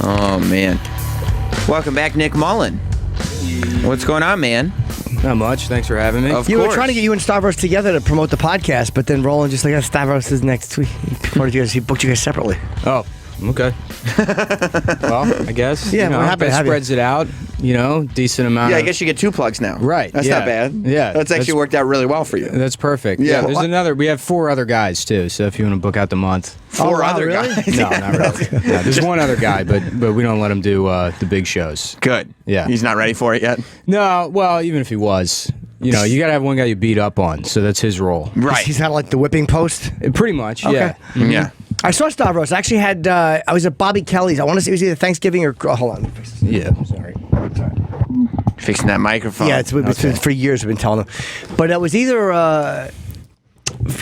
Oh, man. Welcome back, Nick Mullen. What's going on, man? Not much. Thanks for having me. Of You course. were trying to get you and Stavros together to promote the podcast, but then Roland just like, Stavros is next week. He booked you guys separately. Oh, okay. Well, I guess. Yeah, we're happy to that have you. spreads it out, decent amount. Yeah, I of- guess you get 2 plugs now. Right, That's yeah. not bad. Yeah, That's actually worked out really well for you. That's perfect. Yeah. There's another. We have 4 other guys too. So if you want to book out the month. 4 wow, other really? guys. No, not really. No, there's one other guy, but we don't let him do the big shows. Good. Yeah. He's not ready for it yet? No, well, even if he was, you got to have one guy you beat up on. So that's his role. Right. He's kind of like the whipping post. Pretty much. Okay. Yeah. Yeah. I saw Stavros. I actually had, I was at Bobby Kelly's. I want to say it was either Thanksgiving or, hold on. Yeah. Sorry. Fixing that microphone. Yeah, it's been for years I've been telling him. But it was either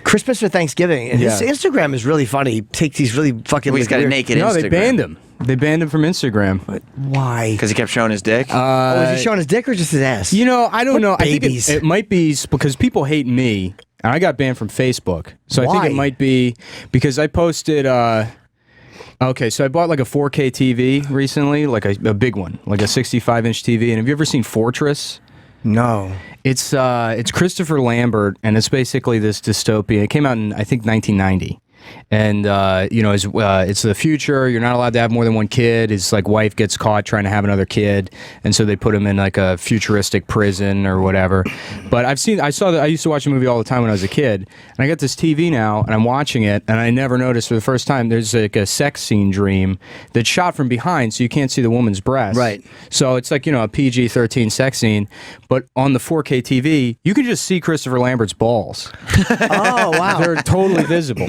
Christmas or Thanksgiving. And his Yeah. Instagram is really funny. He takes these really fucking... Well, he's got a weird- naked No, Instagram. they banned him. They banned him from Instagram. Why? Because he kept showing his dick? Was he showing his dick or just his ass? I don't know. I think babies. it might be because people hate me, and I got banned from Facebook. So I Why? think it might be because I posted. Okay, so I bought like a 4K TV recently, like a big one, like a 65-inch TV. And have you ever seen Fortress? No. It's Christopher Lambert, and it's basically this dystopia. It came out in I think 1990. And it's the future. You're not allowed to have more than one kid. His wife gets caught trying to have another kid, and so they put him in like a futuristic prison or whatever. But I used to watch the movie all the time when I was a kid, and I got this TV now, and I'm watching it, and I never noticed for the first time there's like a sex scene dream that's shot from behind, so you can't see the woman's breast. Right. So it's like a PG-13 sex scene, but on the 4K TV, you can just see Christopher Lambert's balls. Oh, wow. They're totally visible.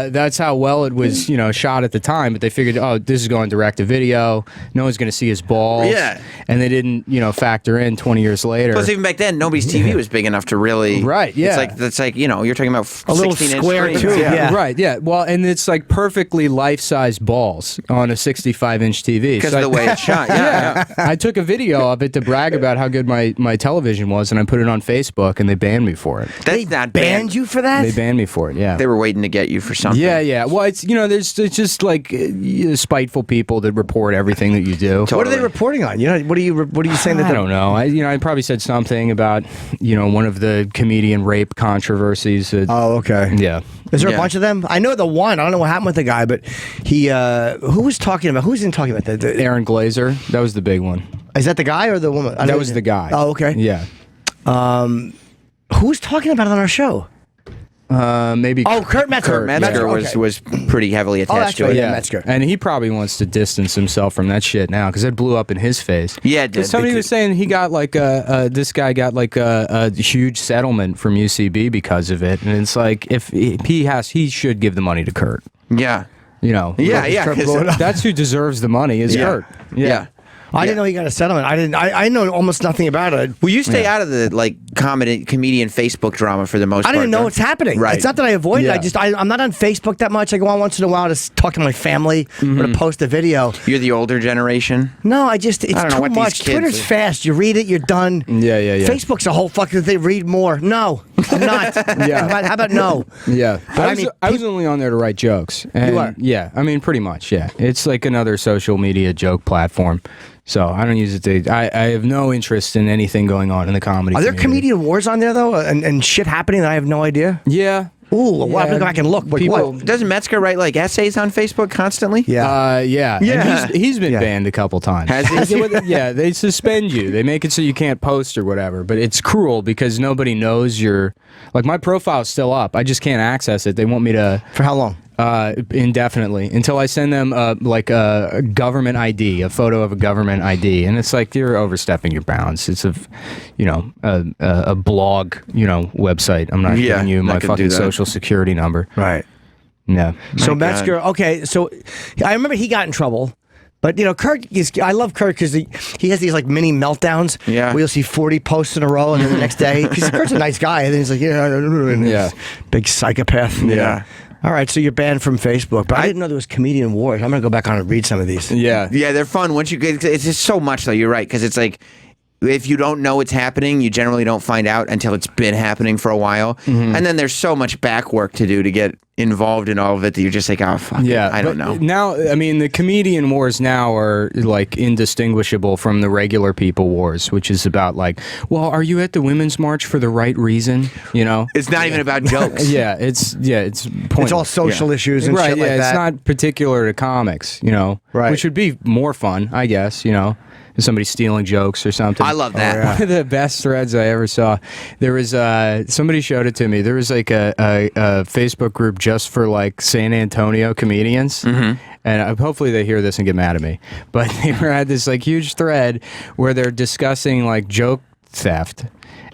That's how well it was, shot at the time. But they figured, this is going direct to video. No one's going to see his balls. Yeah. And they didn't, factor in 20 years later. Plus, even back then, nobody's TV was big enough to really... Right, yeah. It's like you're talking about A little 16-inch square, screens. too, yeah. Right, yeah. Well, and it's like perfectly life-size balls on a 65-inch TV. Because of the way it's shot. Yeah. I took a video of it to brag about how good my television was, and I put it on Facebook, and they banned me for it. That's not Banned bad. you for that? They banned me for it, yeah. They were waiting to get you for something. Yeah. Well, it's there's just like spiteful people that report everything that you do. What are they reporting on? What are you saying that I don't know. I probably said something about one of the comedian rape controversies. Oh, okay. Yeah. Is there Yeah. a bunch of them? I know the one. I don't know what happened with the guy, but he who was talking about? Who's in talking about that? Aaron Glazer. That was the big one. Is that the guy or the woman? That was the guy. Oh, okay. Yeah. Who was talking about it on our show? Maybe. Oh, Kurt Metzger. Kurt Metzger okay. was pretty heavily attached that's to right, it. yeah. Metzger. And he probably wants to distance himself from that shit now because it blew up in his face. Yeah, it did. Somebody was saying he got like this guy got like a huge settlement from UCB because of it, and it's like if he should give the money to Kurt. Yeah. Yeah. Yeah. 'cause- That's who deserves the money is Yeah. Kurt. Yeah. I didn't know he got a settlement. I know almost nothing about it. Well, you stay out of the comedian Facebook drama for the most part. I don't even know don't what's happening. Right. It's not that I avoid Yeah. it. I'm not on Facebook that much. I go on once in a while to talk to my family or to post a video. You're the older generation. No, it's I don't know too what these much. kids Twitter's are- fast. You read it, you're done. Yeah. Facebook's a whole fucking thing. Read more. No, I'm not. Yeah. How about no? Yeah, But I was only on there to write jokes. And You are? Yeah, I mean, pretty much. Yeah, it's like another social media joke platform. So I don't use it to. I have no interest in anything going on in the comedy. Are there community. comedian wars on there though, and shit happening that I have no idea? Yeah. Ooh, well, I'm Yeah, gonna go back and look. Like, people- what? Doesn't Metzger write essays on Facebook constantly? Yeah. Yeah. Yeah. And he's been Yeah. banned a couple times. Has he? Yeah, they suspend you. They make it so you can't post or whatever. But it's cruel because nobody knows your. Like my profile's still up. I just can't access it. They want me to. For how long? Indefinitely until I send them like a government ID, a photo of a government ID, and it's like you're overstepping your bounds. It's a blog website. I'm not Yeah, giving you not my gonna do fucking that. social security number. Right. Yeah. So My God. Metzger, okay. So I remember he got in trouble. But Kurt I love Kurt because he has these like mini meltdowns. Yeah. Where you'll see 40 posts in a row, and then the next day, because Kurt's a nice guy, and then he's like, Yeah. big psychopath. Yeah. All right, so you're banned from Facebook, but I didn't know there was comedian wars. I'm gonna go back on and read some of these. Yeah. Yeah, they're fun. Once you get, it's just so much though. You're right, because it's like if you don't know what's happening, you generally don't find out until it's been happening for a while, and then there's so much back work to do to get involved in all of it that you're just like, oh fuck, I don't know. Now, I mean, the comedian wars now are like indistinguishable from the regular people wars, which is about like, well, are you at the Women's March for the right reason? You know, it's not even about jokes. it's pointless. It's all social issues and shit like that. It's not particular to comics, you know, which would be more fun, I guess, you know. Somebody stealing jokes or something. I love that. One of the best threads I ever saw. There was somebody showed it to me. There was like a Facebook group just for like San Antonio comedians, and hopefully they hear this and get mad at me. But they had this like huge thread where they're discussing like joke theft.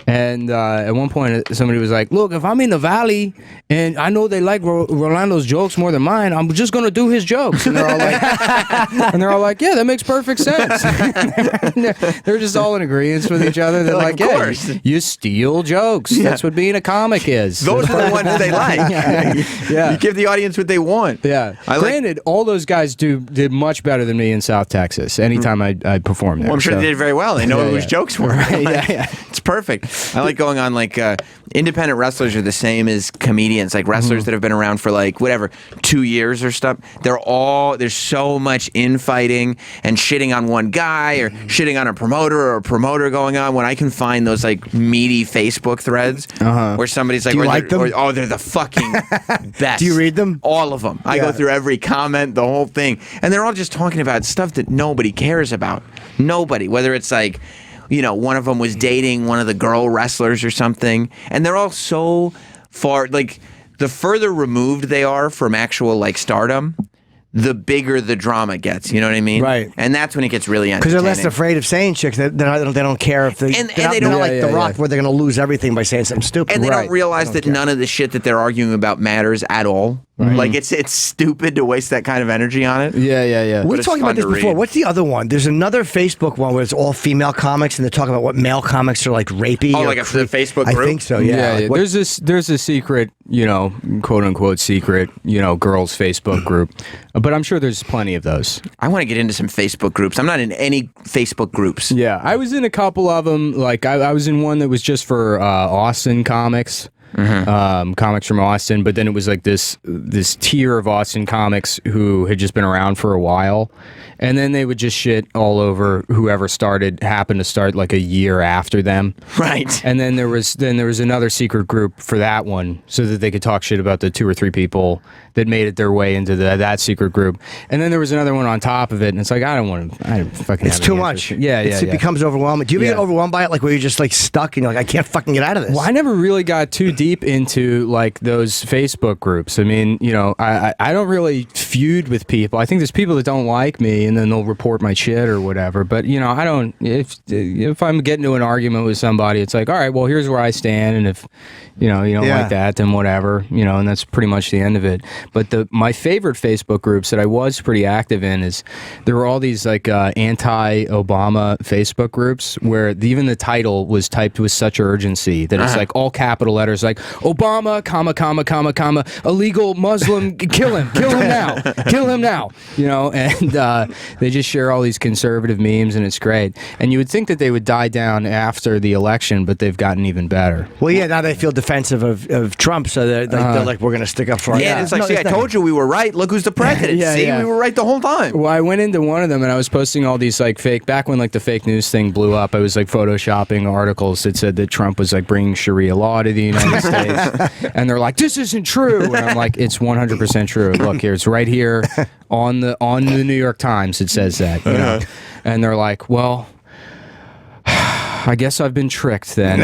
And at one point, somebody was like, look, if I'm in the Valley and I know they like Rolando's jokes more than mine, I'm just going to do his jokes. And they're all like, yeah, that makes perfect sense. They're just all in agreement with each other. They're like, yeah, you steal jokes. Yeah. That's what being a comic is. Those are the ones they like. Yeah. You give the audience what they want. Yeah. Granted, all those guys did much better than me in South Texas anytime I performed there. Well, I'm sure they did very well. They know whose jokes were. Right. It's perfect. I like going on like independent wrestlers are the same as comedians, like wrestlers that have been around for like whatever 2 years or stuff. There's so much infighting and shitting on one guy or shitting on a promoter or a promoter going on. When I can find those like meaty Facebook threads where somebody's like, do you like them? They're the fucking best. Do you read them? All of them. I go through every comment, the whole thing, and they're all just talking about stuff that nobody cares about. Nobody, whether it's like, you know, one of them was dating one of the girl wrestlers or something, and they're all so far, like, the further removed they are from actual, like, stardom, the bigger the drama gets, you know what I mean? Right. And that's when it gets really entertaining. Because they're less afraid of saying shit. They don't care if they don't like The Rock, where they're going to lose everything by saying something stupid. And they don't realize that none of the shit that they're arguing about matters at all. Like, it's stupid to waste that kind of energy on it. Yeah. We were talking about this before. What's the other one? There's another Facebook one where it's all female comics, and they're talking about what male comics are like rapey. Oh, like the Facebook group? I think so, yeah. There's a secret, you know, quote unquote secret, you know, girls Facebook group. But I'm sure there's plenty of those. I want to get into some Facebook groups. I'm not in any Facebook groups. Yeah, I was in a couple of them. Like I was in one that was just for Austin comics. Comics from Austin, but then it was like this tier of Austin comics who had just been around for a while, and then they would just shit all over whoever happened to start like a year after them. Right. And then there was another secret group for that one, so that they could talk shit about the 2 or 3 people that made it their way into that secret group. And then there was another one on top of it, and it's like I don't fucking. It's too much. It becomes overwhelming. Do you ever get overwhelmed by it, like where you're just like stuck and you're like, I can't fucking get out of this? Well, I never really got too deep into like those Facebook groups. I mean, you know, I don't really feud with people. I think there's people that don't like me, and then they'll report my shit or whatever. But you know, I don't. If I'm getting into an argument with somebody, it's like, all right, well, here's where I stand, and if you know you don't like that, then whatever, you know, and that's pretty much the end of it. But my favorite Facebook groups that I was pretty active in is there were all these like anti-Obama Facebook groups where even the title was typed with such urgency that it's like all capital letters, like Obama, comma, comma, comma, comma, illegal Muslim, kill him now, you know, and they just share all these conservative memes, and it's great. And you would think that they would die down after the election, but they've gotten even better. Well, yeah, now they feel defensive of Trump, so they're like, we're going to stick up for him. Yeah, it's like, see, I told you we were right. Look who's the president. We were right the whole time. Well, I went into one of them, and I was posting all these like back when like the fake news thing blew up, I was like photoshopping articles that said that Trump was like bringing Sharia law to the United States, and they're like, this isn't true, and I'm like, it's 100% true. Look here, it's right here on the New York Times. It says that, you know, and they're like, well, I guess I've been tricked then.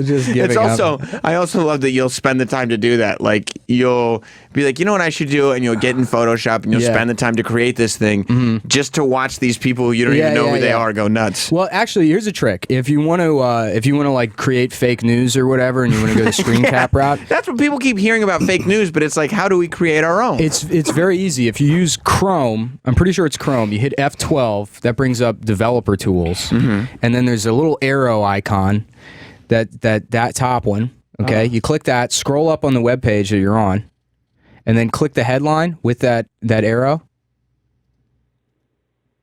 Just giving up. I also love that you'll spend the time to do that. Like, you'll be like, you know what I should do? And you'll get in Photoshop and you'll spend the time to create this thing just to watch these people who you don't even know who they are go nuts. Well, actually, here's a trick. If you want to like create fake news or whatever, and you want to go the screen cap route, that's what people keep hearing about fake news. But it's like, how do we create our own? It's very easy. If you use Chrome, I'm pretty sure it's Chrome. You hit F12. That brings up developer tools. And then there's a little arrow icon, that top one. Okay, you click that, scroll up on the web page that you're on, and then click the headline with that arrow.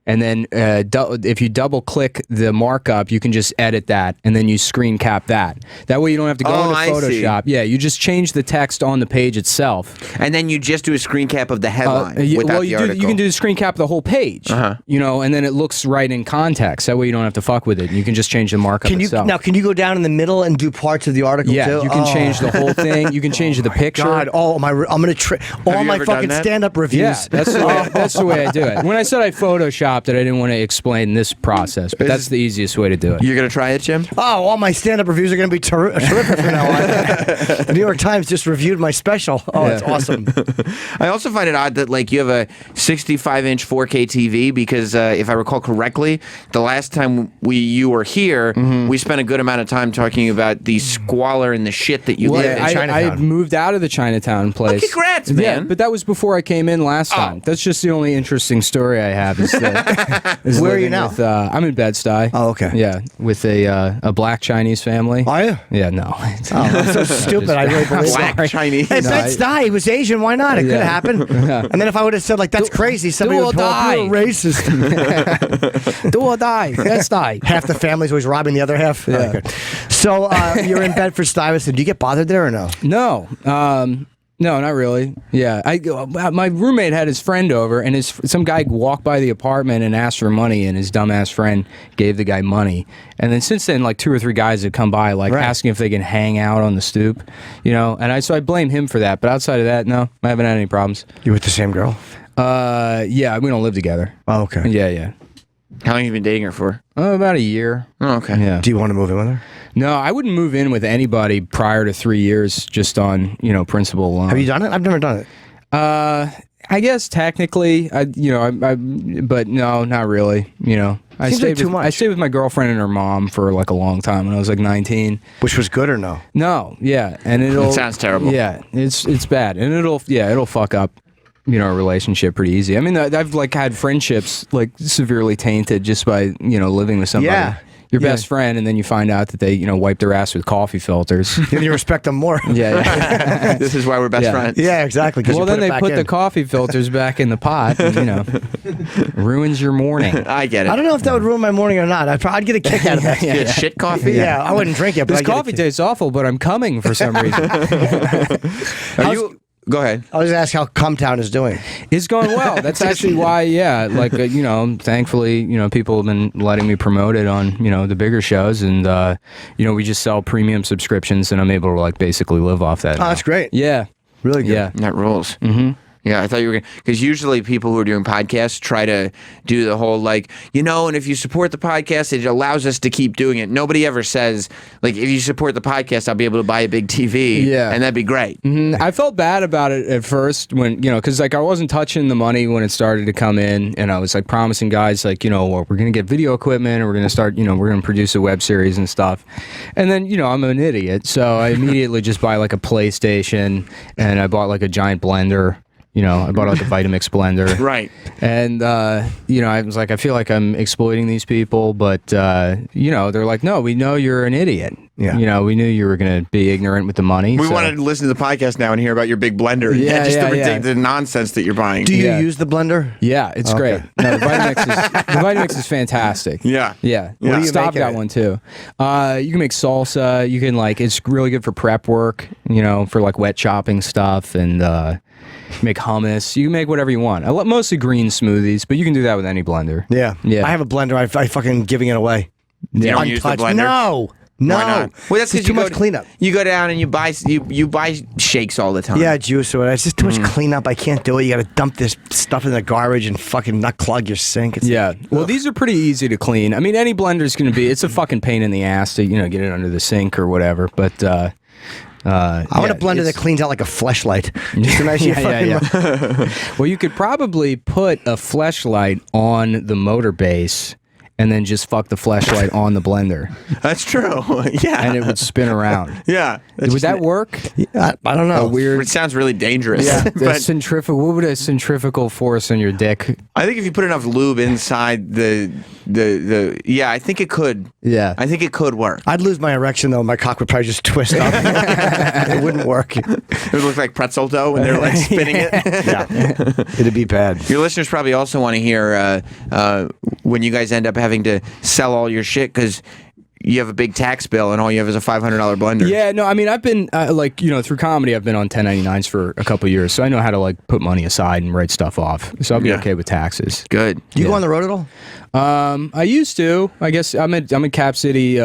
And then if you double click the markup, you can just edit that, and then you screen cap that. That way you don't have to go into I see. Photoshop. Yeah, you just change the text on the page itself. And then you just do a screen cap of the headline without the article. You can do the screen cap of the whole page, you know, and then it looks right in context. That way you don't have to fuck with it. You can just change the markup itself. Now, can you go down in the middle and do parts of the article Yeah, too? you can change the whole thing. You can change the picture. God, I'm gonna all you my ever done fucking that? stand-up reviews. Yeah, that's the way I do it. When I said I photoshopped it, I didn't want to explain this process, but that's the easiest way to do it. You're going to try it, Jim? Oh, all my stand-up reviews are going to be terrific from now on. The New York Times just reviewed my special. Oh, it's awesome. I also find it odd that like you have a 65-inch 4K TV because if I recall correctly, the last time you were here, we spent a good amount of time talking about the squalor and the shit that you live in. I moved out of the Chinatown place. Oh, congrats, Yeah, man. but that was before I came in last time. That's just the only interesting story I have. Is that, is Where are you living now? With, I'm in Bed-Stuy. Oh, okay. Yeah, with a black Chinese family. Are you? Yeah, no. Oh, I'm so stupid. I really believe Black it. Chinese. Hey, No, Bed-Stuy, he was Asian. Why not? It could have happened. And then if I would have said, like, that's crazy, somebody do would or pull up, die. you're a racist. Do or die. Bed-Stuy. Half the family's always robbing the other half. Yeah. Okay. So you're in Bedford-Stuyvesant. Do you get bothered there or no? No. No, not really. Yeah, my roommate had his friend over, and some guy walked by the apartment and asked for money, and his dumbass friend gave the guy money. And then since then, like 2 or 3 guys have come by, like asking if they can hang out on the stoop, you know. And I blame him for that. But outside of that, no, I haven't had any problems. You with the same girl? Yeah, we don't live together. Oh, okay. Yeah. How long have you been dating her for? About a year. Oh, okay. Yeah. Do you want to move in with her? No, I wouldn't move in with anybody prior to 3 years, just on principle alone. Have you done it? I've never done it. I guess technically, but no, not really. You know, I Seems like too much. I stayed with my girlfriend and her mom for like a long time when I was like 19. Which was good or no? No, yeah, and it'll. It sounds terrible. Yeah, it's bad, and it'll fuck up, a relationship pretty easy. I mean, I've like had friendships like severely tainted just by living with somebody. Yeah. Your best friend, and then you find out that they, wipe their ass with coffee filters. Then you respect them more. Yeah. This is why we're best Yeah. friends. Yeah, exactly. Well, then they put the coffee filters back in the pot, and, ruins your morning. I get it. I don't know if that would ruin my morning or not. I'd get a kick out of that. Get shit coffee? Yeah, I wouldn't drink it. But This I'd get a coffee kick. tastes awful, but I'm coming for some reason. Are you? Go ahead. I was going to ask how Cumtown is doing. It's going well. That's actually why, thankfully, people have been letting me promote it on, the bigger shows, and we just sell premium subscriptions, and I'm able to like basically live off that. Oh, that's great. Yeah. Really good. Yeah. That rules. Mm-hmm. Yeah, I thought you were going to, because usually people who are doing podcasts try to do the whole and if you support the podcast, it allows us to keep doing it. Nobody ever says, like, if you support the podcast, I'll be able to buy a big TV. Yeah. And that'd be great. I felt bad about it at first when, because like I wasn't touching the money when it started to come in, and I was like promising guys like, we're going to get video equipment, and we're going to start, we're going to produce a web series and stuff. And then, I'm an idiot. So I immediately just buy like a PlayStation, and I bought like a giant blender. I bought like a Vitamix blender. Right. And, I was like, I feel like I'm exploiting these people, but, they're like, no, we know you're an idiot. Yeah. We knew you were going to be ignorant with the money. We so. wanted to listen to the podcast now and hear about your big blender. Yeah, Just yeah. the nonsense that you're buying. Do you Yeah. use the blender? Yeah, it's great. No, the Vitamix is fantastic. Yeah. Yeah. What do you Stop make in got it? one too. You can make salsa. You can it's really good for prep work, for like wet chopping stuff, and make hummus. You can make whatever you want. I love mostly green smoothies, but you can do that with any blender. Yeah. Yeah. I have a blender. I fucking giving it away. You don't use the Untouched. blender? No. No. Why not? Well, that's It's because too much cleanup. You go down and you buy shakes all the time. Yeah, juice or whatever. It's just too much cleanup. I can't do it. You got to dump this stuff in the garbage and fucking not clog your sink. It's, Yeah. Well, these are pretty easy to clean. I mean, any blender's going to be, it's a fucking pain in the ass to, get it under the sink or whatever. But, I want a blender that cleans out like a fleshlight. Just a nice yeah. Well, you could probably put a fleshlight on the motor base and then just fuck the fleshlight on the blender, That's true. Yeah. and it would spin around. Yeah. Would that work? I don't know. A weird. It sounds really dangerous. Yeah, the but centrifugal. What would a centrifugal force on your dick? I think if you put enough lube inside the yeah, I think it could. Yeah. I think it could work. I'd lose my erection though. My cock would probably just twist up. It wouldn't work. It would look like pretzel dough when they're like spinning it. Yeah, it'd be bad. Your listeners probably also want to hear when you guys end up having to sell all your shit because you have a big tax bill and all you have is a $500 blender. Yeah, no, I mean, I've been through comedy, I've been on 1099s for a couple years, so I know how to like put money aside and write stuff off. So I'll be okay with taxes. Good. Do you go on the road at all? I used to. I guess I'm in Cap City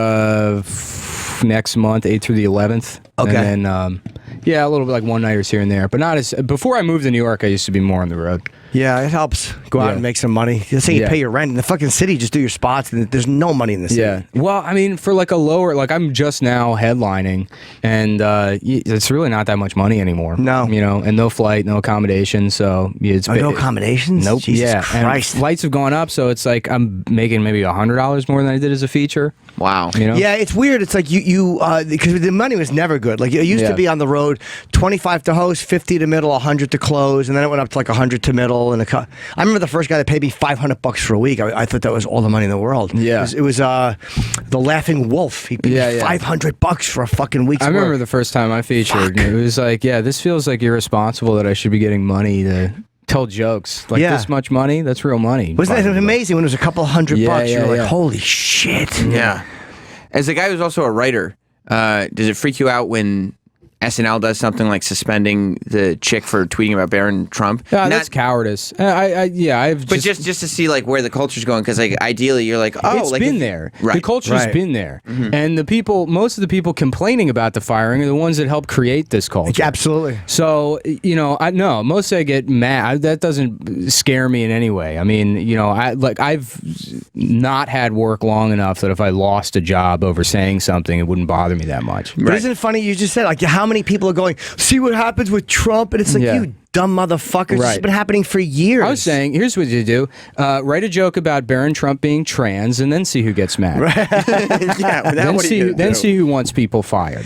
next month, 8th through the 11th. Okay. And then a little bit like one-nighters here and there, but not as. Before I moved to New York, I used to be more on the road. Yeah, it helps. Go out and make some money. Let's say you pay your rent in the fucking city, just do your spots, and there's no money in the city. Yeah. Well, I mean, for like a lower, like I'm just now headlining, and it's really not that much money anymore. No. You know, and no flight, no accommodation, so it's no accommodations? Nope. Jesus Christ. And flights have gone up, so it's like I'm making maybe $100 more than I did as a feature. Wow. You know? Yeah, it's weird. It's like you because the money was never good. Like it used to be on the road, 25 to host, 50 to middle, 100 to close, and then it went up to like 100 to middle and I remember the first guy that paid me $500 for a week. I thought that was all the money in the world. Yeah. It was the Laughing Wolf. He paid me $500 for a fucking week's I remember work. the first time I featured, and it was like, this feels like irresponsible that I should be getting money to tell jokes. Like this much money? That's real money. Wasn't that amazing when it was a couple $100? You were like, holy shit. Yeah. As a guy who's also a writer, does it freak you out when SNL does something like suspending the chick for tweeting about Barron Trump? Yeah, that's cowardice. But just to see like where the culture's going, because like ideally you're like, it's been there. Right. The culture's been there, and most of the people complaining about the firing are the ones that helped create this culture. Absolutely. So most I get mad. That doesn't scare me in any way. I mean, I've not had work long enough that if I lost a job over saying something, it wouldn't bother me that much. But isn't it funny? You just said like how many people are going, see what happens with Trump, and it's like you dumb motherfuckers. Right. It's been happening for years. I was saying, here's what you do: write a joke about Barron Trump being trans, and then see who gets mad. Right. Then see who wants people fired.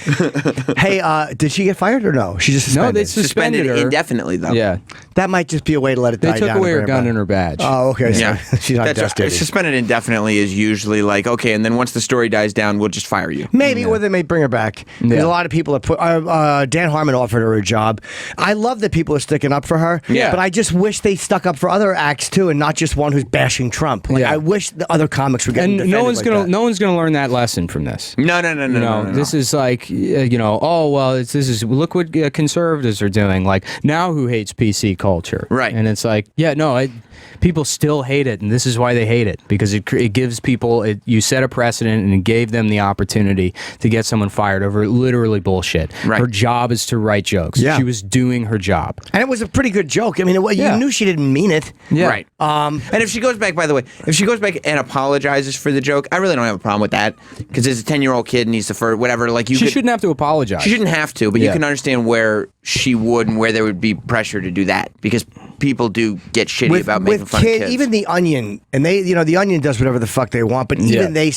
Hey, did she get fired or no? She just suspended. No, they suspended her indefinitely though. Yeah, that might just be a way to let it die down. They took away her gun and her badge. Oh, okay. Yeah, so she's not destitute. Suspended indefinitely is usually like okay, and then once the story dies down, we'll just fire you. Maybe, or they may bring her back. There's a lot of people that put. Dan Harmon offered her a job. I love that people are sticking up for her. Yeah. But I just wish they stuck up for other acts too, and not just one who's bashing Trump. Like, I wish the other comics were getting. And no one's gonna learn that lesson from this. No. This is like this is look what conservatives are doing. Like now, who hates PC culture? Right. And it's like people still hate it, and this is why they hate it, because it gives people you set a precedent and it gave them the opportunity to get someone fired over literally bullshit. Right. Her job is to write jokes. Yeah. She was doing her job, and it was a pretty good joke. I mean, you knew she didn't mean it. Yeah. Right. And if she goes back, by the way, and apologizes for the joke, I really don't have a problem with that, because as a 10-year-old kid and he's the first, whatever, like she shouldn't have to apologize. She shouldn't have to, but you can understand where she would and where there would be pressure to do that, because people do get shitty about making fun of kids. Even the Onion, and the Onion does whatever the fuck they want, but even they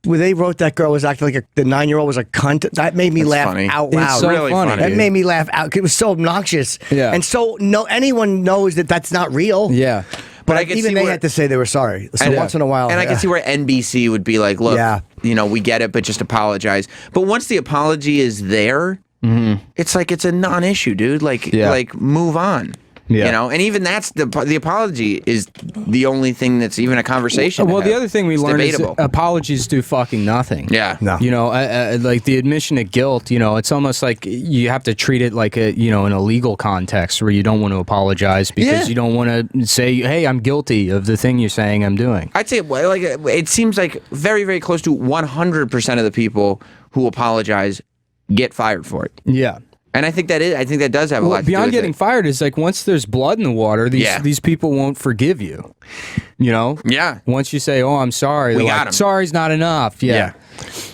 when they wrote that girl was acting like the 9-year-old was a cunt, that made me laugh out loud. It's so really funny. That made me laugh out. It was so obnoxious. Yeah. And so anyone knows that that's not real. Yeah. But I can even see they where, had to say they were sorry. So once in a while. And I can see where NBC would be like, look, we get it, but just apologize. But once the apology is there, it's like it's a non-issue, dude. Like move on. Yeah. And even that's the apology is the only thing that's even a conversation. Well, the other thing we learned debatable. is apologies do fucking nothing. Yeah. No. Like the admission of guilt, it's almost like you have to treat it like in a legal context where you don't want to apologize because you don't want to say, hey, I'm guilty of the thing you're saying I'm doing. I'd say it seems like very, very close to 100% of the people who apologize get fired for it. Yeah. And I think that does have a lot to do with it. Beyond getting fired is like once there's blood in the water, these people won't forgive you. Yeah. Once you say, "Oh, I'm sorry," We they're got like, him. "Sorry's not enough." Yeah.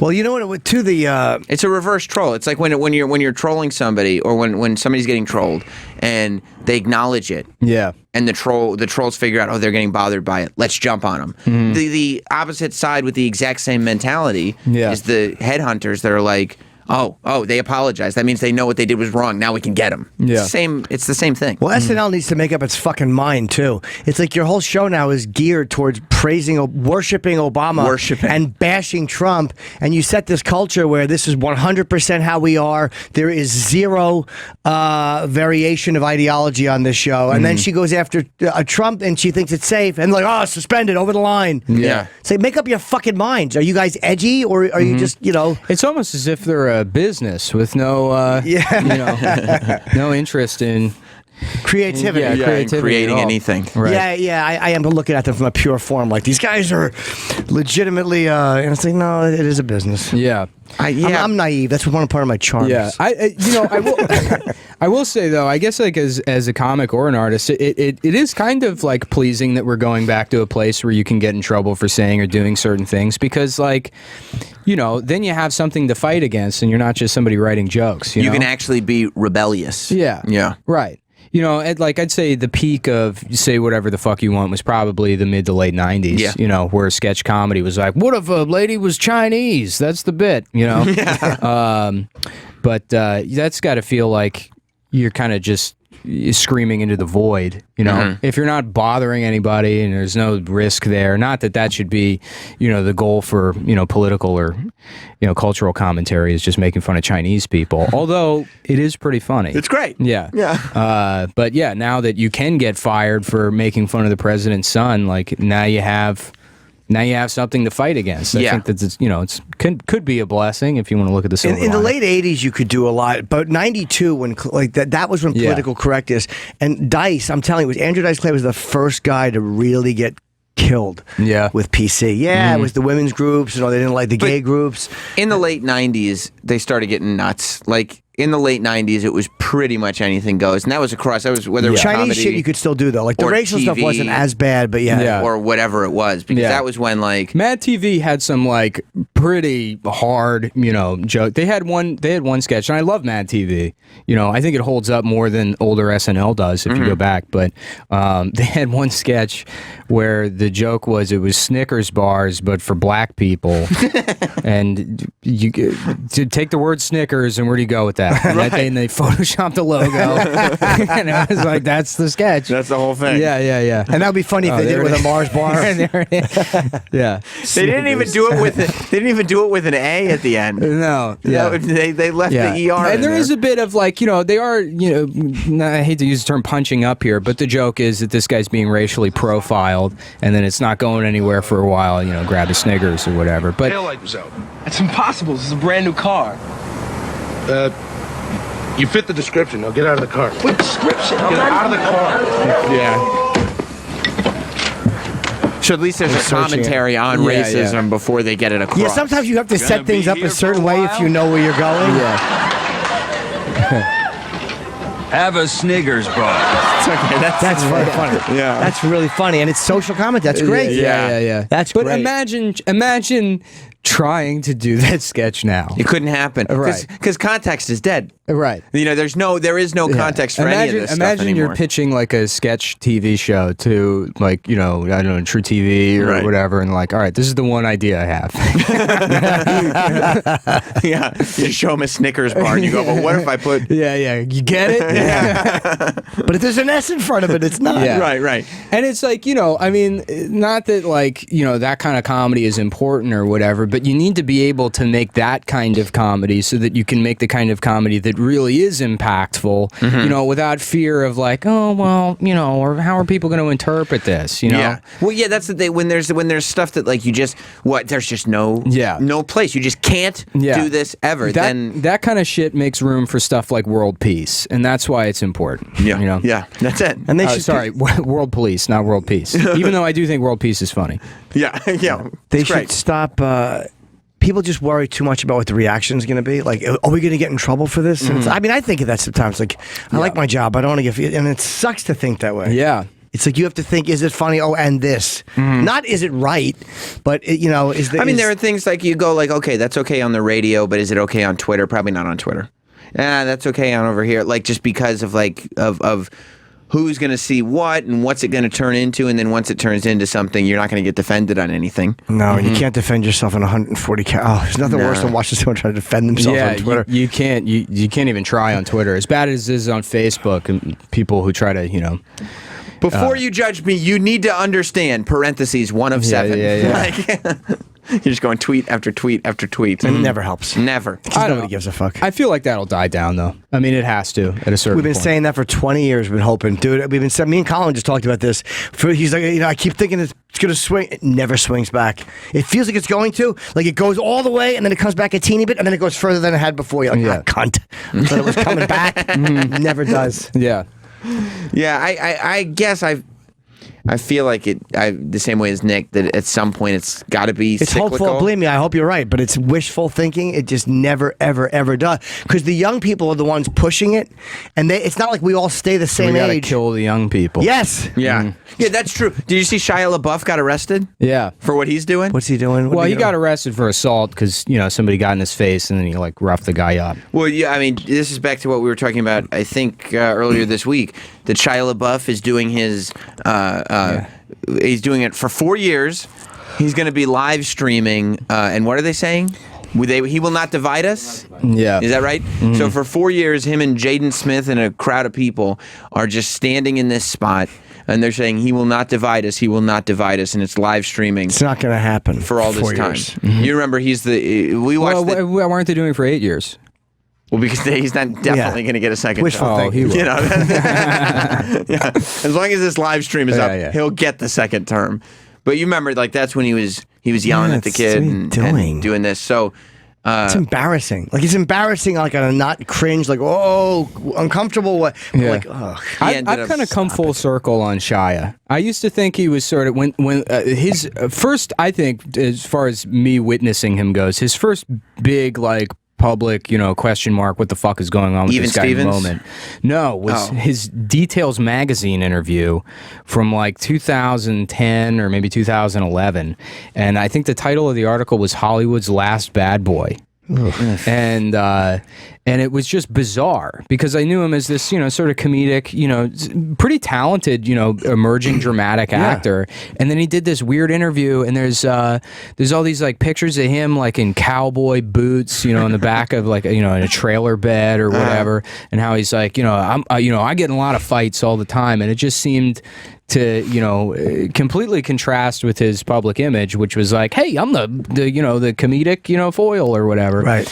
Well, you know what? To the It's a reverse troll. It's like when you're trolling somebody, or when somebody's getting trolled, and they acknowledge it. Yeah. And the trolls figure out, oh, they're getting bothered by it. Let's jump on them. Mm-hmm. The opposite side with the exact same mentality is the headhunters that are like, oh, they apologize. That means they know what they did was wrong. Now we can get them. Yeah. It's the same thing. Well, SNL needs to make up its fucking mind too. It's like your whole show now is geared towards worshiping Obama, and bashing Trump, and you set this culture where this is 100% how we are. There is zero variation of ideology on this show, and then she goes after Trump, and she thinks it's safe, and like, suspended over the line. Yeah. Say, make up your fucking minds. Are you guys edgy, or are you just, It's almost as if they're a business with no, no interest in creativity? creativity creating at all. anything. Right. Yeah, I am looking at them from a pure form. Like, these guys are legitimately, and it's like, no, it is a business. Yeah. I'm naive. That's one part of my charm. Yeah, I will. I will say though, I guess like as a comic or an artist, it is kind of like pleasing that we're going back to a place where you can get in trouble for saying or doing certain things, because like, then you have something to fight against, and you're not just somebody writing jokes. You know? can actually be rebellious. Yeah. Right. I'd say the peak of say whatever the fuck you want was probably the mid to late 90s, Yeah. Where sketch comedy was like, what if a lady was Chinese? That's the bit, But that's got to feel like you're kind of just screaming into the void, If you're not bothering anybody and there's no risk there, not that should be, the goal for, political or, cultural commentary is just making fun of Chinese people. Although it is pretty funny. It's great. Yeah. Yeah. But yeah, now that you can get fired for making fun of the president's son, like now you have something to fight against. I think that it's could be a blessing if you want to look at the silver in the lining. late 80s, you could do a lot, but 92 when like that was when political correctness and Dice. I'm telling you, it was Andrew Dice Clay was the first guy to really get killed. With PC. Yeah, it was the women's groups. They didn't like the gay groups. In the late 90s, they started getting nuts. Like, in the late 90s, it was pretty much anything goes. And that was whether it was Chinese comedy shit you could still do, though. Like, the or racial stuff TV, wasn't as bad, but or whatever it was. Because that was when, like... Mad TV had some, like, pretty hard, joke. They had one sketch, and I love Mad TV. I think it holds up more than older SNL does if you go back. But they had one sketch where the joke was it was Snickers bars, but for black people. And you to take the word Snickers, and where do you go with that? And and they photoshopped the logo. And I was like, that's the sketch. That's the whole thing. Yeah. And that would be funny if they did it with a Mars bar. Yeah. They didn't even do it with They didn't even do it with an A at the end. No. Yeah. They left the ER. And there is a bit of like, they are, I hate to use the term punching up here, but the joke is that this guy's being racially profiled, and then it's not going anywhere for a while, grab a Snickers or whatever. But Taillight was out. That's impossible. This is a brand new car. You fit the description. Now get out of the car. What description? Get out of the car. Yeah. So at least there's a commentary on racism before they get it across. Yeah, sometimes you have to set things up a certain way if you know where you're going. Have a Snickers bar. It's okay. That's very funny. Yeah. That's really funny, and it's social comment. That's great. Yeah. That's but great. imagine trying to do that sketch now. It couldn't happen. Right. Because context is dead. Right. There is no context for any of this stuff Imagine anymore. you're pitching like a sketch TV show to like, I don't know, True TV or whatever, and like, all right, this is the one idea I have. Yeah. You show them a Snickers bar and you go, well, what if I put... Yeah. You get it? But if there's an S in front of it, it's not. Yeah. Right. And it's like, not that like, that kind of comedy is important or whatever, but you need to be able to make that kind of comedy so that you can make the kind of comedy that really is impactful, without fear of like, oh, well, or how are people going to interpret this, Yeah. Well, yeah, that's the thing. When there's stuff that like there's just no place. You just can't do this ever. That kind of shit makes room for stuff like world peace, and that's why it's important. Yeah. Yeah, that's it. And they should world police, not world peace. Even though I do think world peace is funny. Yeah. They should stop. People just worry too much about what the reaction is going to be. Like, are we going to get in trouble for this? And I think of that sometimes. Like, I like my job. I don't want to get... And it sucks to think that way. Yeah. It's like you have to think, is it funny? Oh, and this. Not is it right, but is the. I mean, there are things like you go like, okay, that's okay on the radio, but is it okay on Twitter? Probably not on Twitter. That's okay on over here. Like just because of of who's going to see what and what's it going to turn into, and then once it turns into something, you're not going to get defended on anything. No, you can't defend yourself in 140 there's nothing worse than watching someone try to defend themselves on Twitter. You can't even try on Twitter. As bad as it is on Facebook, and people who try to Before you judge me, you need to understand, parentheses, 1 of 7. Yeah. You're just going tweet after tweet after tweet. It never helps. Never. Because nobody gives a fuck. I feel like that'll die down, though. I mean, it has to at a certain We've been point. saying that for 20 years. We've been hoping. Dude, me and Colin just talked about this. He's like, I keep thinking it's going to swing. It never swings back. It feels like it's going to. Like it goes all the way, and then it comes back a teeny bit, and then it goes further than it had before. You're like, cunt. But it was coming back. Never does. Yeah. Yeah, I guess I feel like the same way as Nick, that at some point it's got to be It's cyclical. hopeful. Believe me, I hope you're right, but it's wishful thinking. It just never, ever, ever does. Because the young people are the ones pushing it, and it's not like we all stay the same We gotta age. kill the young people. Yes. Yeah. Yeah, that's true. Did you see Shia LaBeouf got arrested Yeah. for what he's doing? What's he doing? Well, he got arrested for assault because somebody got in his face and then he roughed the guy up. Well, yeah, I mean, this is back to what we were talking about, I think, earlier this week, that Shia LaBeouf is doing his, he's doing it for 4 years. He's going to be live streaming, and what are they saying? He will not divide us? Yeah. Is that right? Mm-hmm. So for 4 years, him and Jaden Smith and a crowd of people are just standing in this spot, and they're saying, he will not divide us, he will not divide us, and it's live streaming It's not going to happen for all this 4 time. years. You remember, we watched Well, why weren't they doing it for 8 years? Well, because he's not definitely going to get a second Wishful term. thinking. he will. You know, yeah. As long as this live stream is up, Yeah. he'll get the second term. But you remember, that's when he was yelling Yeah, at the it's- kid what are you and doing? doing this. So It's embarrassing. It's embarrassing, on a not cringe, uncomfortable way. Yeah. Ugh. ended I've up- kind of come full circle on Shia. I used to think he was sort of when his first, I think, as far as me witnessing him goes, his first big public, question mark, what the fuck is going on with Even this guy Stevens? moment. No, was his Details magazine interview from 2010 or maybe 2011. And I think the title of the article was Hollywood's Last Bad Boy. And it was just bizarre because I knew him as this, sort of comedic, pretty talented, emerging dramatic actor. And then he did this weird interview, and there's all these pictures of him in cowboy boots, in the back of in a trailer bed or whatever, and how he's I get in a lot of fights all the time, and it just seemed to completely contrast with his public image, which was hey, I'm the comedic foil or whatever, Right.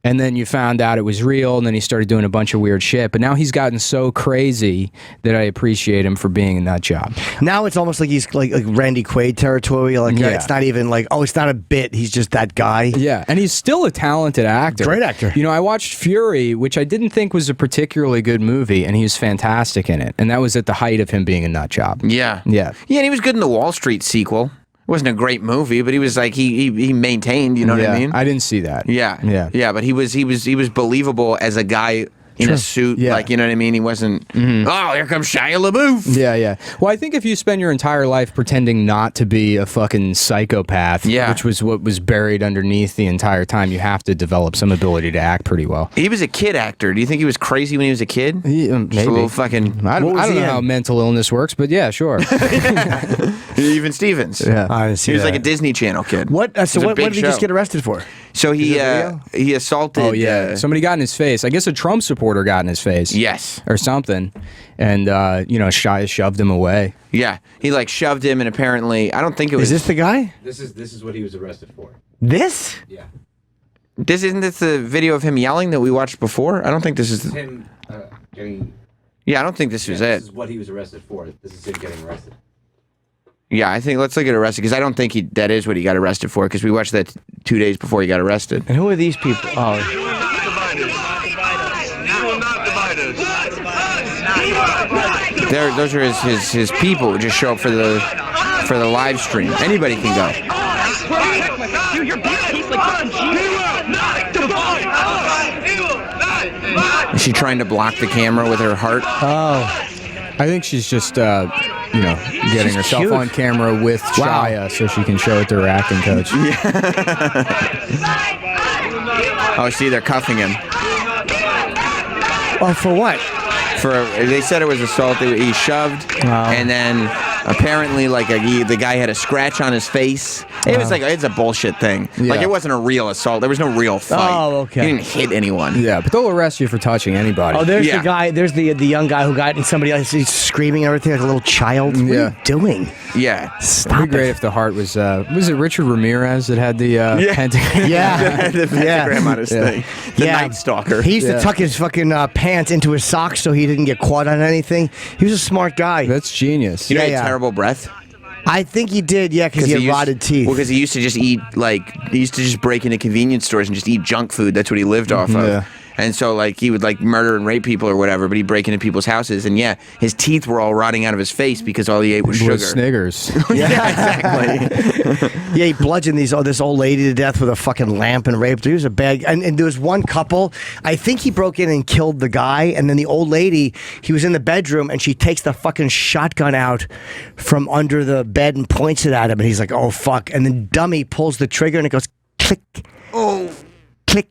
And then you found out it was real, and then he started doing a bunch of weird shit. But now he's gotten so crazy that I appreciate him for being in that job. Now it's almost like he's like Randy Quaid territory. Yeah. It's not even it's not a bit. He's just that guy. Yeah, and he's still a talented actor. Great actor. I watched Fury, which I didn't think was a particularly good movie, and he was fantastic in it. And that was at the height of him being a nut job. Yeah. Yeah. Yeah, and he was good in the Wall Street sequel. It wasn't a great movie, but he was he maintained, you know what I mean? I didn't see that. Yeah. Yeah. Yeah, but he was believable as a guy in a suit, Yeah. you know what I mean? He wasn't, oh, here comes Shia LaBeouf. Yeah, yeah. Well, I think if you spend your entire life pretending not to be a fucking psychopath, Yeah. which was what was buried underneath the entire time, you have to develop some ability to act pretty well. He was a kid actor. Do you think he was crazy when he was a kid? Maybe. Just a little fucking, I What don't was he know in? how mental illness works, but yeah, sure. even Stevens. Yeah. I didn't see He was that. like a Disney Channel kid. What? It was So a what big did he just show. get arrested for? So he there a he assaulted. Oh yeah, somebody got in his face. I guess a Trump supporter got in his face. Yes. or something, and Shia shoved him away. Yeah, he shoved him, and apparently, I don't think it was. Is this the guy? This is what he was arrested for. This? Yeah. Isn't this the video of him yelling that we watched before? I don't think this is. Him getting. Yeah, I don't think this was This it. is what he was arrested for. This is him getting arrested. Yeah, I think let's look at arrested because I don't think that is what he got arrested for because we watched that 2 days before he got arrested. And who are these people? Oh, Those are his people who just show up for the live stream. Anybody can go. Dude, your beat tastes like fucking Is she trying to block the camera with her heart? oh. I think she's just, getting herself cute. on camera with Shia so she can show it to her acting coach. Oh, see, they're cuffing him. Oh, for what? They said it was assault. He shoved, and then apparently, the guy had a scratch on his face. It was it's a bullshit thing. Like, it wasn't a real assault. There was no real fight. Oh, okay. He didn't hit anyone. Yeah, but they'll arrest you for touching anybody. Oh, there's Yeah. the guy. There's the young guy who got in somebody else. He's screaming and everything like a little child. What are you doing? Yeah. It'd Stop be great it. if the heart was it Richard Ramirez that had the pentagram? Yeah. The pentagram on his thing. The Night Stalker. He used to tuck his fucking pants into his socks so he didn't get caught on anything. He was a smart guy. That's genius. You know, he Yeah, had yeah. terrible breath. I think he did, yeah, because he had rotted teeth. Well, because he used to just eat, he used to just break into convenience stores and just eat junk food. That's what he lived off of. Yeah. And so, he would, murder and rape people or whatever, but he'd break into people's houses. And, yeah, his teeth were all rotting out of his face because all he ate was sugar. With Snickers. Yeah, exactly. Yeah, he bludgeoned this old lady to death with a fucking lamp and raped her. He was a bad. And there was one couple. I think he broke in and killed the guy, and then the old lady. He was in the bedroom, and she takes the fucking shotgun out from under the bed and points it at him, and he's like, "Oh fuck!" And then dummy pulls the trigger, and it goes click. Oh, click.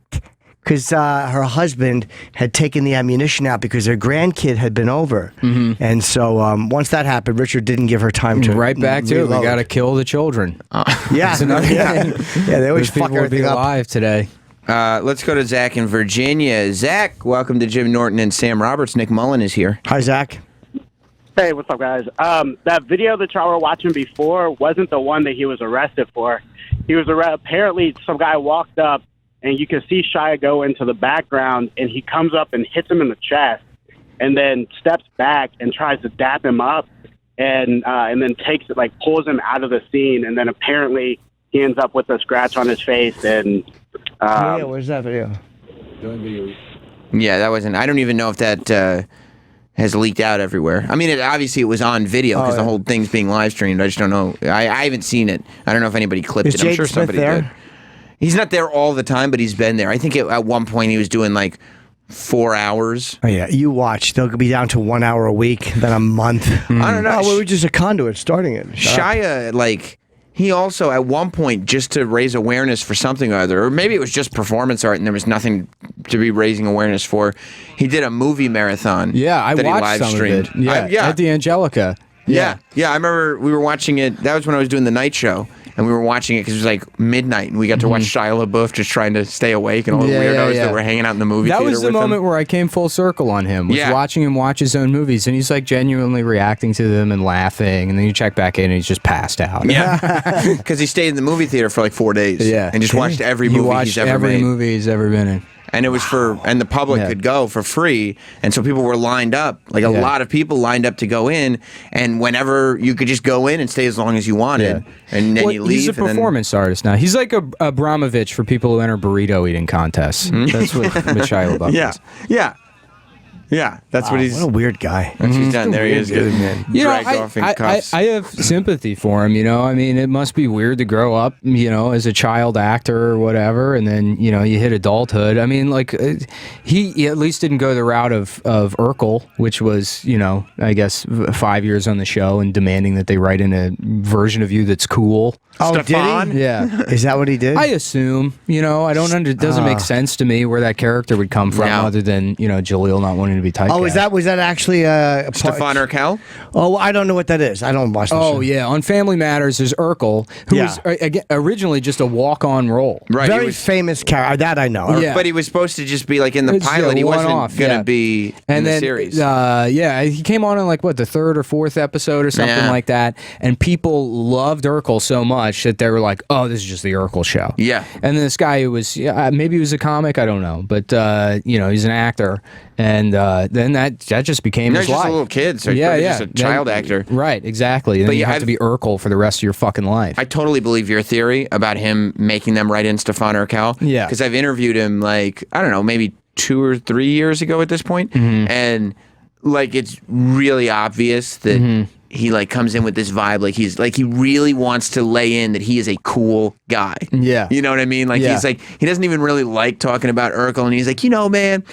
Because her husband had taken the ammunition out because their grandkid had been over. And so once that happened, Richard didn't give her time to Right back to it. We reload. got to kill the children. Yeah, That's another thing. Yeah, they always Those people fuck would be everything up. alive today. Let's go to Zach in Virginia. Zach, welcome to Jim Norton and Sam Roberts. Nick Mullen is here. Hi, Zach. Hey, what's up, guys? That video that y'all were watching before wasn't the one that he was arrested for. He was apparently some guy walked up, and you can see Shia go into the background, and he comes up and hits him in the chest, and then steps back and tries to dap him up, and then takes it, pulls him out of the scene, and then apparently he ends up with a scratch on his face, and Where's that video? Yeah, that wasn't. I don't even know if that has leaked out everywhere. I mean, obviously it was on video because the whole thing's being live streamed. I just don't know. I haven't seen it. I don't know if anybody clipped Is it. I'm Jaden sure Smith somebody there? did. He's not there all the time, but he's been there. I think at one point he was doing 4 hours. Oh, yeah, you watch. They'll be down to 1 hour a week, then a month. I don't know. Oh, we're just a conduit starting it. Shia, he also at one point, just to raise awareness for something or other, or maybe it was just performance art and there was nothing to be raising awareness for, he did a movie marathon. Yeah, I that he watched live some of streamed. it. Yeah, yeah. at the Angelica. Yeah, I remember we were watching it. That was when I was doing the night show, and we were watching it because it was midnight, and we got to watch Shia Labeouf just trying to stay awake, and all the weirdos that were hanging out in the movie That theater was the with moment him. where I came full circle on him. Was watching him watch his own movies, and he's genuinely reacting to them and laughing, and then you check back in, and he's just passed out. Yeah, because he stayed in the movie theater for 4 days. Yeah, and just watched every He movie watched he's ever every made. movie he's ever been in. And it was and the public could go for free, and so people were lined up, a lot of people lined up to go in, and whenever you could just go in and stay as long as you wanted, and then you leave. He's a performance artist now. He's like a Abramovich for people who enter burrito eating contests. That's what Shia LaBeouf is. Yeah, that's what he's. What a weird guy. That's what he's done. There he is, getting dragged off in cuffs. I have sympathy for him. I mean, it must be weird to grow up, as a child actor or whatever, and then you hit adulthood. I mean, he at least didn't go the route of Urkel, which was I guess 5 years on the show and demanding that they write in a version of you that's cool. Oh, Stefan? did he? Yeah. Is that what he did? I assume, I don't it doesn't make sense to me where that character would come from, No. other than Jaleel not wanting to be typecast. Oh, was that actually a Stefan Urkel? Oh, I don't know what that is. I don't watch. Oh yeah, on Family Matters there's Urkel, who was originally just a walk-on role. Right. Very he was, famous character. That I know. Yeah. but he was supposed to just be in the It's, pilot. He wasn't one-off, going to be in the series. He came on in the third or fourth episode or something like that, and people loved Urkel so much that they were like, "Oh, this is just the Urkel show." Yeah. And then this guy who was maybe he was a comic, I don't know, but he's an actor, and then that just became No, his he's just life. a little kid, so he's probably just a child actor. Right, exactly. And then you have to be Urkel for the rest of your fucking life. I totally believe your theory about him making them write in Stefan Urkel. Yeah. Because I've interviewed him, I don't know, maybe 2 or 3 years ago at this point. Mm-hmm. And, it's really obvious that he like comes in with this vibe, like he's like he really wants to lay in that he is a cool guy. Yeah. You know what I mean? Like Yeah. he's like he doesn't even really like talking about Urkel, and he's like, man,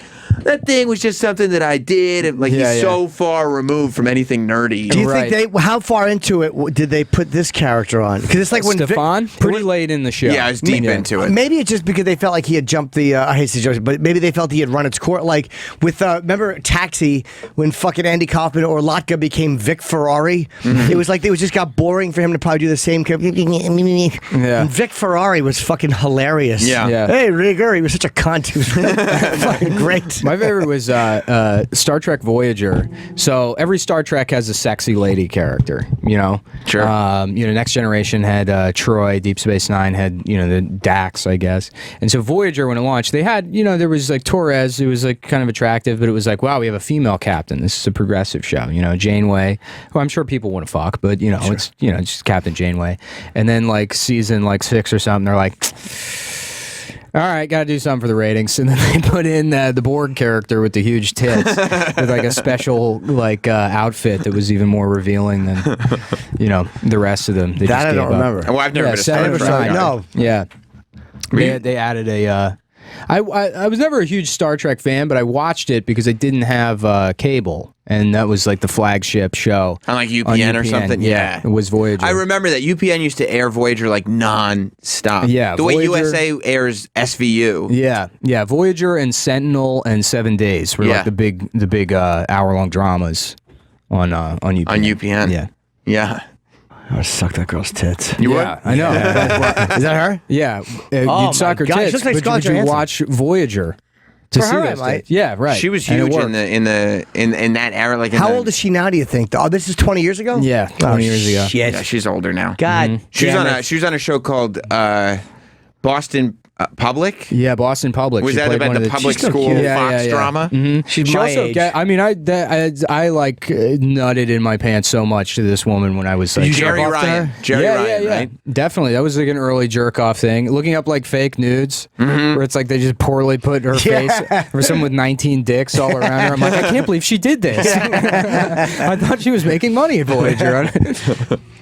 that thing was just something that I did, and like he's so far removed from anything nerdy. Do you think how far into it did they put this character on? Because it's like when Stefan, pretty late in the show. Yeah, I was deep into it. Maybe it's just because they felt like he had jumped the. I hate to say Joseph, but maybe they felt he had run its course. Like with remember Taxi when fucking Andy Kaufman or Latka became Vic Ferrari. It was like it just got boring for him to probably do the same. And Vic Ferrari was fucking hilarious. Yeah. Hey Rieger, he was such a cunt. He was fucking great. My favorite was Star Trek Voyager. So every Star Trek has a sexy lady character, Sure. Next Generation had Troy, Deep Space Nine had, the Dax, I guess. And so Voyager, when it launched, they had, there was like Torres, who was like kind of attractive, but it was like, wow, we have a female captain. This is a progressive show. Janeway, who I'm sure people want to fuck, but, it's, just Captain Janeway. And then like season like 6 or something, they're like, all right, got to do something for the ratings. And then they put in the Borg character with the huge tits with like a special like outfit that was even more revealing than, the rest of them. They That just I don't gave up. remember. Well, I've never been a Star Seven Trek or guy. nine. No. Yeah. They added a... I was never a huge Star Trek fan, but I watched it because I didn't have cable. And that was like the flagship show. On like UPN or something? Yeah. It was Voyager. I remember that UPN used to air Voyager like non-stop. Yeah, The way Voyager- USA airs SVU. Yeah. Voyager and Sentinel and 7 Days were like the big hour-long dramas on UPN. On UPN. Yeah. Yeah. I would suck that girl's tits. You would? I know. Is that her? Yeah. Oh You'd suck my her God, she tits, looks like but Scarlett would you Johansson. watch Voyager to For see her, I those might. tits? Yeah, right. She was And it huge worked. in that era. Like How old is she now? Do you think? Oh, this is 20 years ago. Yeah, 20 years ago. Shit. Yeah, she's older now. God. She was damn on it. she was on a show called Boston Public. Yeah, Boston Public. Was She that played about one the of public She's so school cute. Fox drama? She's She my also age. I like nutted in my pants so much to this woman when I was like Jerry Ryan. Jerry Ryan, right? Definitely. That was like an early jerk off thing. Looking up like fake nudes where it's like they just poorly put her face for someone with 19 dicks all around her. I'm like, I can't believe she did this. I thought she was making money at Voyager.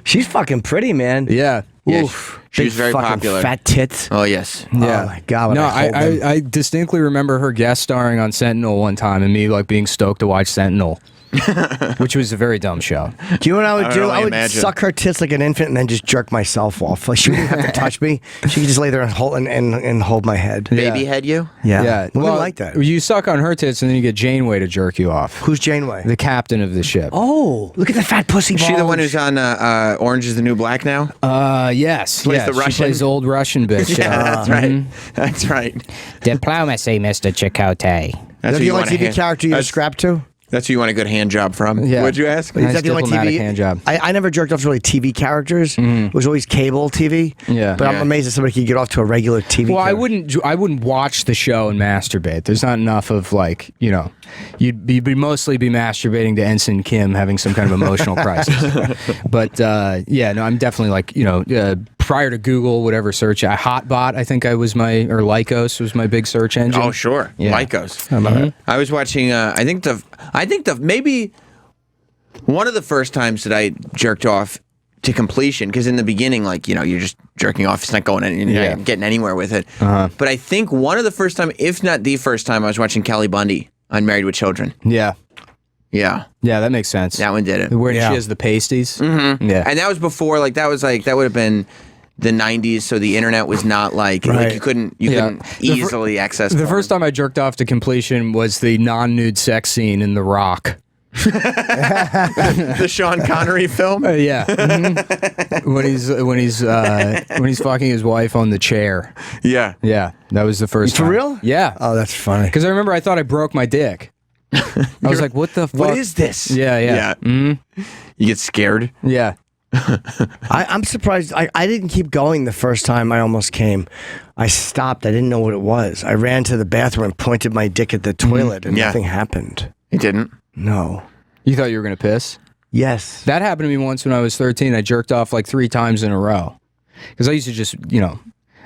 She's fucking pretty, man. Yeah. Yeah, Oof. she was Big very fucking popular. Fat tits. Oh yes. Yeah. Oh my God. No, I, I distinctly remember her guest starring on Sentinel one time and me like being stoked to watch Sentinel, which was a very dumb show. Do you know what I would I do? don't I would imagine. suck her tits like an infant and then just jerk myself off. Like she wouldn't have to touch me. She could just lay there and hold my head. Baby head you? Yeah. Women like that. You suck on her tits and then you get Janeway to jerk you off. Who's Janeway? The captain of the ship. Oh, look at the fat pussy Is she the balls. one who's on Orange is the New Black now? Yes. Plays yes. the She Russian? plays the old Russian bitch. That's right. That's right. Diplomacy, Mr. Chakotay. That's Is that who the you only want a TV hand- character you that's- scrap to? That's who you want a good hand job from. Yeah. What'd you ask? Nice Is that the only diplomatic TV? hand job. I never jerked off to really TV characters. It was always cable TV. Yeah. But I'm Yeah. amazed that somebody could get off to a regular TV. Well, character. I wouldn't watch the show and masturbate. There's not enough of like, you'd be mostly be masturbating to Ensign Kim having some kind of emotional crisis. But I'm definitely like, prior to Google, whatever search, Hotbot, I think or Lycos was my big search engine. Oh sure, Yeah. Lycos. I was watching. I think the maybe one of the first times that I jerked off to completion, because in the beginning, like you're just jerking off. It's not going in, you're not getting anywhere with it. But I think one of the first time, if not the first time, I was watching Kelly Bundy on Married with Children. Yeah. Yeah, Yeah, that makes sense. that one did it. Where she has the pasties. Mm-hmm. Yeah. And that was before, that would have been the 90s, so the internet was not like you couldn't easily access The porn. first time I jerked off to completion was the non-nude sex scene in The Rock. the Sean Connery film. Yeah, when he's fucking his wife on the chair. Yeah. Yeah, that was the first. For time. real? Yeah. Oh, that's funny. Because I remember I thought I broke my dick. I was like, "What the fuck? What is this? Yeah. Mm-hmm. You get scared. Yeah. I'm surprised. I didn't keep going the first time I almost came. I stopped. I didn't know what it was. I ran to the bathroom and pointed my dick at the toilet, and Yeah. nothing happened. It didn't. No. You thought you were gonna piss? Yes. That happened to me once when I was 13. I jerked off like 3 times in a row because I used to just,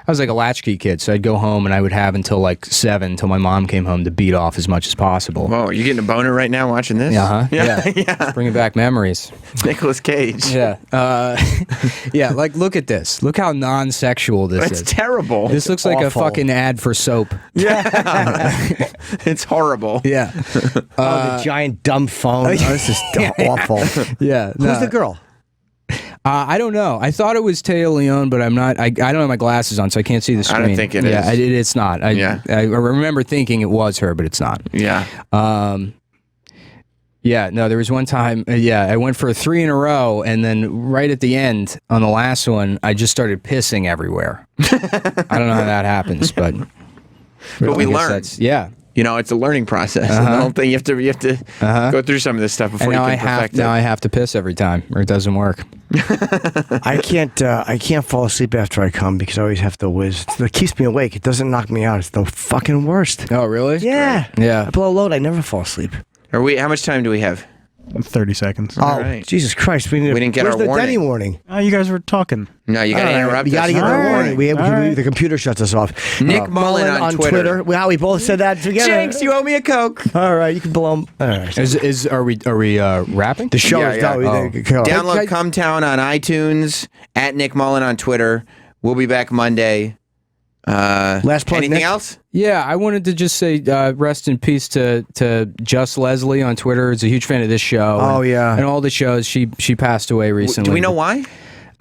I was like a latchkey kid, so I'd go home and I would have until like 7 until my mom came home to beat off as much as possible. Whoa, are you getting a boner right now watching this? Yeah. Bringing back memories. Nicolas Cage. Yeah. Yeah, like look at this. Look how non-sexual this It's is. terrible. This looks like a fucking ad for soap. Yeah. It's horrible. Yeah. The giant dumb phone. Oh, this is awful. Yeah. Who's the girl? I don't know. I thought it was Taya Leone, but I'm not. I don't have my glasses on, so I can't see the screen. I don't think it is. Yeah, it's not. I remember thinking it was her, but it's not. Yeah. Yeah, no, there was one time, I went for 3 in a row, and then right at the end, on the last one, I just started pissing everywhere. I don't know how that happens, but we I guess learn. Yeah. You know, it's a learning process. And the whole thing, you have to go through some of this stuff before And you now can perfect it. I have to piss every time, or it doesn't work. I can't fall asleep after I come because I always have to whiz. It keeps me awake. It doesn't knock me out. It's the fucking worst. Oh, really? Yeah. Yeah. I blow a load. I never fall asleep. How much time do we have? 30 seconds. Oh, right. Jesus Christ. We didn't get where's our the warning. Denny warning? Oh, you guys were talking. No, you got to interrupt You got to us. get the warning. right. The computer shuts us off. Nick Mullen on Twitter. Wow, we both said that together. Jinx, you owe me a Coke. All right, you can blow them. All right. Are we rapping? The show Yeah, is yeah. done. Download Cumtown on iTunes, at Nick Mullen on Twitter. We'll be back Monday. Last plug, Anything Nick? else? Yeah, I wanted to just say rest in peace to Just Leslie on Twitter. Is a huge fan of this show. Oh, yeah. and all the shows. She passed away recently. Do we know why?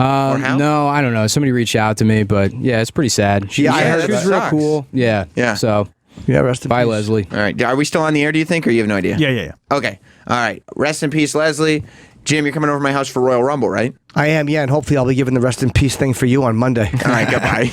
Or how? No, I don't know. Somebody reached out to me, but yeah, it's pretty sad. She, Yeah, I heard she was that real sucks. cool. Yeah, Yeah. So Yeah, rest in bye, peace. Leslie. All right. Are we still on the air, do you think, or you have no idea? Yeah. Okay. All right. Rest in peace, Leslie. Jim, you're coming over to my house for Royal Rumble, right? I am, yeah, and hopefully I'll be giving the rest in peace thing for you on Monday. All right. Goodbye.